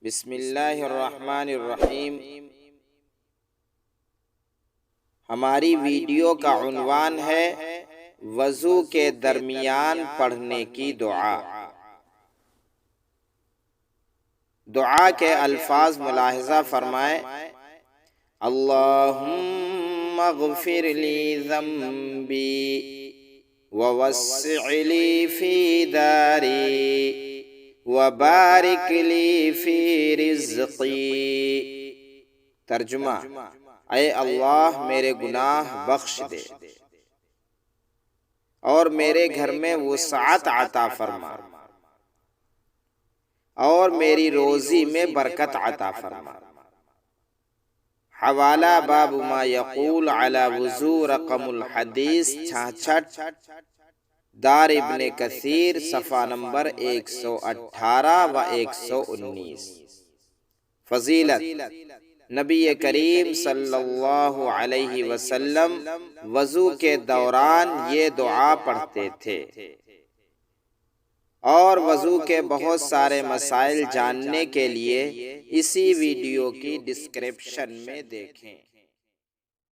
بسم اللہ الرحمن الرحیم۔ ہماری ویڈیو کا عنوان ہے وضو کے درمیان پڑھنے کی دعا۔ دعا کے الفاظ ملاحظہ فرمائیں۔ اللہم اغفر لی ذنبی ووسع لی فی داری وبارک لی فی رزقی۔ ترجمہ: اے اللہ میرے گناہ بخش دے اور میرے گھر میں وسعت عطا فرما اور میری روزی میں برکت عطا فرما۔ حوالہ باب ما یقول علی وضو، رقم الحدیث 66، دار ابن کثیر، صفحہ نمبر 118 و 119۔ فضیلت: نبی کریم صلی اللہ علیہ وسلم وضو کے دوران یہ دعا پڑھتے تھے، اور وضو کے بہت سارے مسائل جاننے کے لیے اسی ویڈیو کی ڈسکرپشن میں دیکھیں۔